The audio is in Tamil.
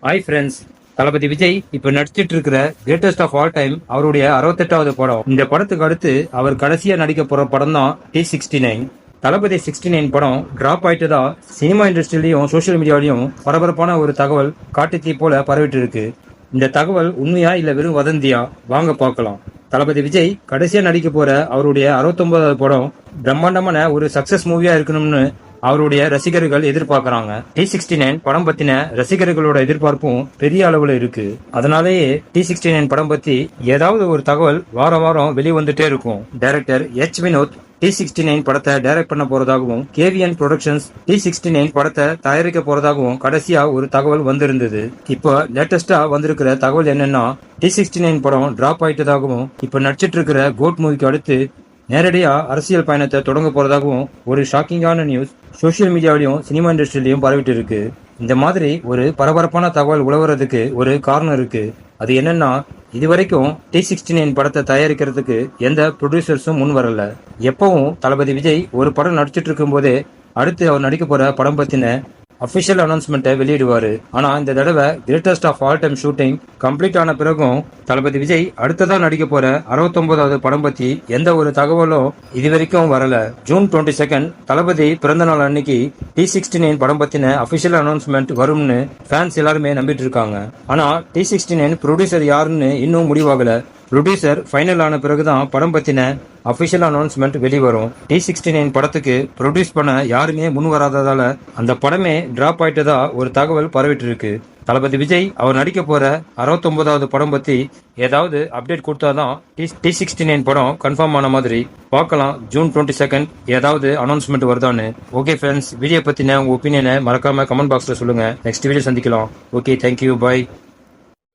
Hi friends. தளபதி விஜய் இப்ப நடிச்சிட்டு இருக்கிற கிரேட்டஸ்ட் ஆஃப் ஆல் டைம் அவருடைய 68வது படம். இந்த படத்துக்கு அடுத்து அவர் கடைசியா நடிக்க போற படம் தான் T69. தளபதி 69 படம் டிராப் ஆயிட்டதா சினிமா இண்டஸ்ட்ரியிலையும் சோசியல் மீடியாவிலையும் பரபரப்பான ஒரு தகவல் காட்டுத்தீ போல பரவிட்டு இருக்கு. இந்த தகவல் உண்மையா இல்ல வெறும் வதந்தியா? வாங்க பார்க்கலாம். தளபதி விஜய் கடைசியா நடிக்க போற அவருடைய 69வது படம் பிரம்மாண்டமான ஒரு சக்சஸ் மூவியா இருக்கணும்னு அவருடைய ரசிகர்கள் எதிர்பார்க்கறாங்க. T69 படம் பத்தின ரசிகர்களோட எதிர்பார்ப்பும் பெரிய அளவுல இருக்கு. அதனாலேயே T69 படம் பத்தி ஏதாவது ஒரு தகவல் வாரம் வாரம் வெளிவந்துட்டே இருக்கும். டைரக்டர் வினோத் T69 படத்தை டைரக்ட் பண்ண போறதாகவும் KVN புரொடக்ஷன்ஸ் T69 படத்தை தயாரிக்க போறதாகவும் கடைசியா ஒரு தகவல் வந்திருந்தது. இப்போ லேட்டஸ்டா வந்திருக்கிற தகவல் என்னன்னா T69 படம் டிராப் ஆயிட்டதாகவும் இப்ப நடிச்சிட்டு இருக்கிற கோட் மூவிக்கு அடுத்து நேரடியா அரசியல் பயணத்தை தொடங்க போறதாகவும் ஒரு ஷாக்கிங்கான நியூஸ் சோசியல் மீடியாவிலையும் சினிமா இண்டஸ்ட்ரியிலையும் பரவிட்டு இருக்கு. இந்த மாதிரி ஒரு பரபரப்பான தகவல் உலவுறதுக்கு ஒரு காரணம் இருக்கு. அது என்னன்னா, இதுவரைக்கும் T69 படத்தை தயாரிக்கிறதுக்கு எந்த ப்ரொடியூசர்ஸும் முன் வரல. எப்பவும் தளபதி விஜய் ஒரு படம் நடிச்சிட்டு இருக்கும் போதே அடுத்து அவர் நடிக்க போற படம் பத்தின அபிஷியல் அனௌன்ஸ்மெண்ட்டை வெளியிடுவாரு. ஆனா இந்த தடவை greatest of all time shooting complete ஆன பிறகும் தளபதி விஜய் அடுத்ததா நடிக்க போற 69வது படம் பத்தி எந்த ஒரு தகவலும் இதுவரைக்கும் வரல. ஜூன் 22 தளபதி பிறந்த நாள் அன்னைக்கு T69 படம் பத்தின அபிஷியல் அனௌன்ஸ்மெண்ட் வரும்னு ஃபேன்ஸ் எல்லாருமே நம்பிட்டு இருக்காங்க. ஆனா T69 ப்ரொடியூசர் யாருன்னு இன்னும் முடிவாகல. ப்ரொடியூசர் ஃபைனல் ஆன பிறகுதான் படம் பத்தின அபிஷியல் அனௌன்ஸ்மெண்ட் வெளிவரும். T69 படத்துக்கு ப்ரொடியூஸ் பண்ண யாருமே முன் வராததால அந்த படமே டிராப் ஆயிட்டதா ஒரு தகவல் பரவிட்டு இருக்கு. தளபதி விஜய் அவர் நடிக்க போற 69வது படம் பத்தி ஏதாவது அப்டேட் கொடுத்தாதான் T69 படம் கன்ஃபார்ம் ஆன மாதிரி. பார்க்கலாம் ஜூன் 22 ஏதாவது அனௌன்ஸ்மெண்ட் வருதான்னு. ஓகே ஃப்ரெண்ட்ஸ், வீடியோ பத்தின உங்க ஒப்பீனியனை மறக்காம கமெண்ட் பாக்ஸ்ல சொல்லுங்க. நெக்ஸ்ட் வீடியோ சந்திக்கலாம். ஓகே, தேங்க்யூ, பாய்.